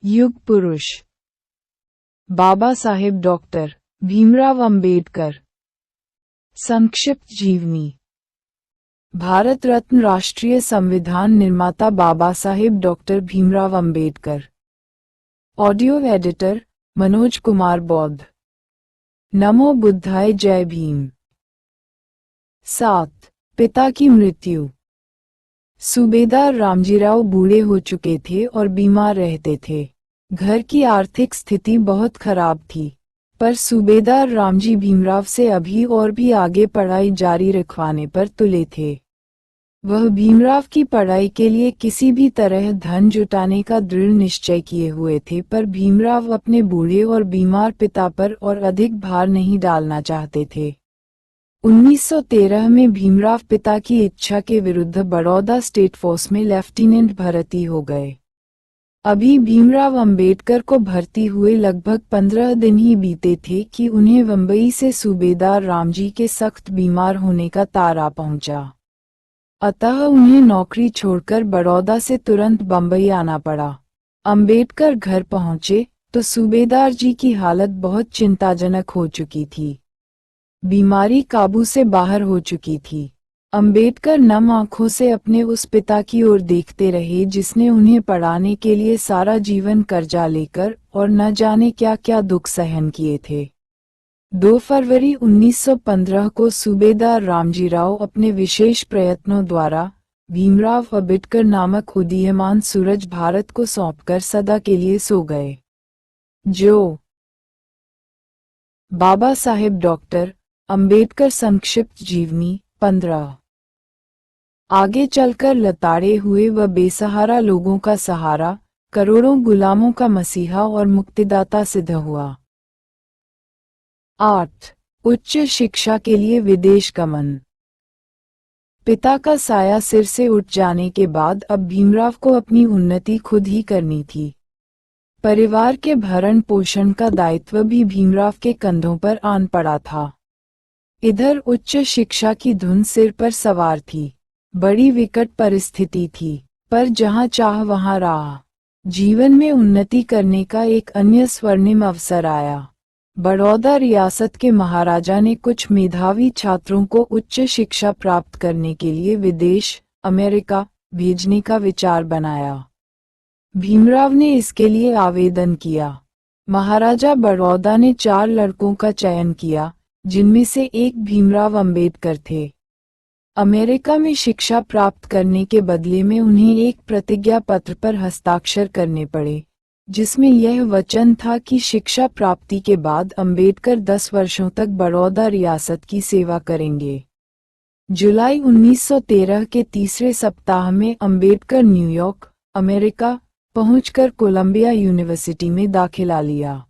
युग पुरुष बाबा साहेब डॉक्टर भीमराव अंबेडकर। संक्षिप्त जीवनी। भारत रत्न राष्ट्रीय संविधान निर्माता Baba Saheb doctor Bhimrao Ambedkar. Audio editor Manoj Kumar Bauddh. नमो बुद्धाय, जय भीम। 7. पिता की मृत्यु। सूबेदार रामजीराव बूढ़े हो चुके थे और बीमार रहते थे। घर की आर्थिक स्थिति बहुत खराब थी, पर सूबेदार रामजी भीमराव से अभी और भी आगे पढ़ाई जारी रखवाने पर तुले थे। वह भीमराव की पढ़ाई के लिए किसी भी तरह धन जुटाने का दृढ़ निश्चय किए हुए थे, पर भीमराव अपने बूढ़े और बीमार पिता पर और अधिक भार नहीं डालना चाहते थे। 1913 में भीमराव पिता की इच्छा के विरुद्ध बड़ौदा स्टेट फोर्स में लेफ्टिनेंट भर्ती हो गए। अभी भीमराव अंबेडकर को भर्ती हुए लगभग 15 दिन ही बीते थे कि उन्हें बम्बई से सूबेदार रामजी के सख्त बीमार होने का तारा पहुंचा। अतः उन्हें नौकरी छोड़कर बड़ौदा से तुरंत बम्बई आना पड़ा। अंबेडकर घर पहुंचे तो सूबेदार जी की हालत बहुत चिंताजनक हो चुकी थी। बीमारी काबू से बाहर हो चुकी थी। अंबेडकर नम आंखों से अपने उस पिता की ओर देखते रहे जिसने उन्हें पढ़ाने के लिए सारा जीवन कर्जा लेकर और न जाने क्या क्या दुख सहन किए थे। 2 फरवरी 1915 को सूबेदार रामजीराव अपने विशेष प्रयत्नों द्वारा भीमराव अंबेडकर नामक उदीयमान सूरज भारत को सौंपकर सदा के लिए सो गए। जो बाबा साहेब डॉक्टर अंबेडकर संक्षिप्त जीवनी। 15 आगे चलकर लताड़े हुए व बेसहारा लोगों का सहारा, करोड़ों गुलामों का मसीहा और मुक्तिदाता सिद्ध हुआ। 8. उच्च शिक्षा के लिए विदेश गमन। पिता का साया सिर से उठ जाने के बाद अब भीमराव को अपनी उन्नति खुद ही करनी थी। परिवार के भरण पोषण का दायित्व भी भीमराव के कंधों पर आन पड़ा था। इधर उच्च शिक्षा की धुन सिर पर सवार थी। बड़ी विकट परिस्थिति थी, पर जहां चाह वहां राह। जीवन में उन्नति करने का एक अन्य स्वर्णिम अवसर आया। बड़ौदा रियासत के महाराजा ने कुछ मेधावी छात्रों को उच्च शिक्षा प्राप्त करने के लिए विदेश अमेरिका भेजने का विचार बनाया। भीमराव ने इसके लिए आवेदन किया। महाराजा बड़ौदा ने 4 लड़कों का चयन किया, जिनमें से एक भीमराव अंबेडकर थे। अमेरिका में शिक्षा प्राप्त करने के बदले में उन्हें एक प्रतिज्ञा पत्र पर हस्ताक्षर करने पड़े, जिसमें यह वचन था कि शिक्षा प्राप्ति के बाद अंबेडकर 10 वर्षों तक बड़ौदा रियासत की सेवा करेंगे। जुलाई 1913 के तीसरे सप्ताह में अंबेडकर न्यूयॉर्क, अमेरिका पहुंचकर कोलंबिया यूनिवर्सिटी में दाखिला लिया।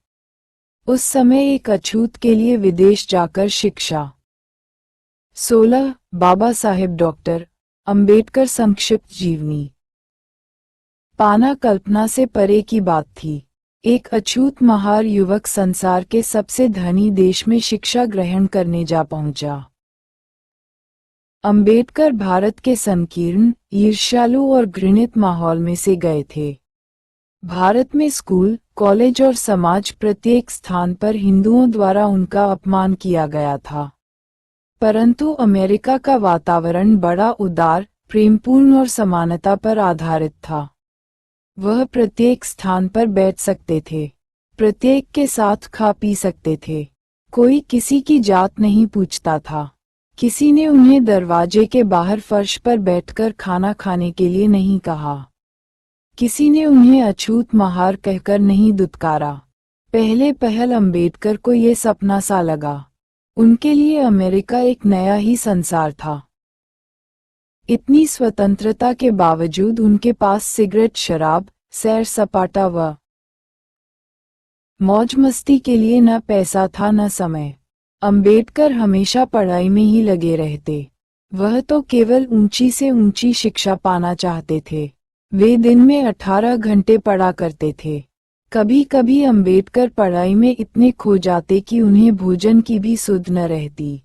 उस समय एक अछूत के लिए विदेश जाकर शिक्षा। 16 बाबा साहेब डॉक्टर अंबेडकर संक्षिप्त जीवनी। पाना कल्पना से परे की बात थी। एक अछूत महार युवक संसार के सबसे धनी देश में शिक्षा ग्रहण करने जा पहुंचा। अंबेडकर भारत के संकीर्ण, ईर्ष्यालु और घृणित माहौल में से गए थे। भारत में स्कूल, कॉलेज और समाज प्रत्येक स्थान पर हिंदुओं द्वारा उनका अपमान किया गया था। परंतु अमेरिका का वातावरण बड़ा उदार, प्रेमपूर्ण और समानता पर आधारित था। वह प्रत्येक स्थान पर बैठ सकते थे, प्रत्येक के साथ खा पी सकते थे। कोई किसी की जात नहीं पूछता था। किसी ने उन्हें दरवाजे के बाहर फर्श पर बैठकर खाना खाने के लिए नहीं कहा। किसी ने उन्हें अछूत महार कहकर नहीं दुत्कारा। पहले पहल अंबेडकर को ये सपना सा लगा। उनके लिए अमेरिका एक नया ही संसार था। इतनी स्वतंत्रता के बावजूद उनके पास सिगरेट, शराब, सैर सपाटा व मौज मस्ती के लिए न पैसा था न समय। अंबेडकर हमेशा पढ़ाई में ही लगे रहते। वह तो केवल ऊंची से ऊंची शिक्षा पाना चाहते थे। वे दिन में 18 घंटे पढ़ा करते थे। कभी कभी अंबेडकर पढ़ाई में इतने खो जाते कि उन्हें भोजन की भी सुध न रहती।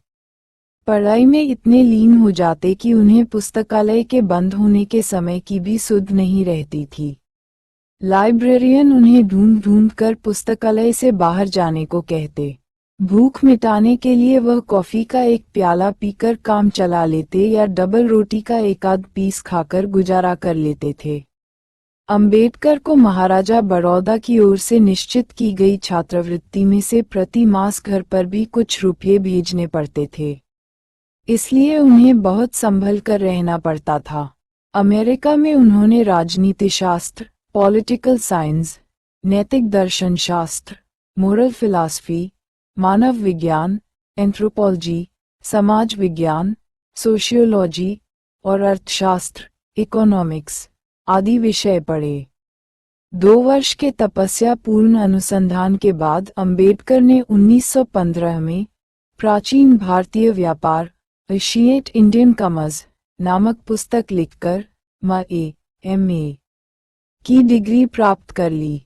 पढ़ाई में इतने लीन हो जाते कि उन्हें पुस्तकालय के बंद होने के समय की भी सुध नहीं रहती थी। लाइब्रेरियन उन्हें ढूंढ ढूंढ कर पुस्तकालय से बाहर जाने को कहते। भूख मिटाने के लिए वह कॉफी का एक प्याला पीकर काम चला लेते या डबल रोटी का एक आध पीस खाकर गुजारा कर लेते थे। अंबेडकर को महाराजा बड़ौदा की ओर से निश्चित की गई छात्रवृत्ति में से प्रति मास घर पर भी कुछ रुपये भेजने पड़ते थे, इसलिए उन्हें बहुत संभल कर रहना पड़ता था। अमेरिका में उन्होंने राजनीति शास्त्र, पॉलिटिकल साइंस, नैतिक दर्शन शास्त्र, मोरल फिलॉसफी, मानव विज्ञान, एंथ्रोपोलॉजी, समाज विज्ञान, सोशियोलॉजी और अर्थशास्त्र, इकोनॉमिक्स आदि विषय पढ़े। 2 वर्ष के तपस्या पूर्ण अनुसंधान के बाद अंबेडकर ने 1915 में प्राचीन भारतीय व्यापार एशिएट इंडियन कॉमर्स नामक पुस्तक लिखकर M.A. की डिग्री प्राप्त कर ली।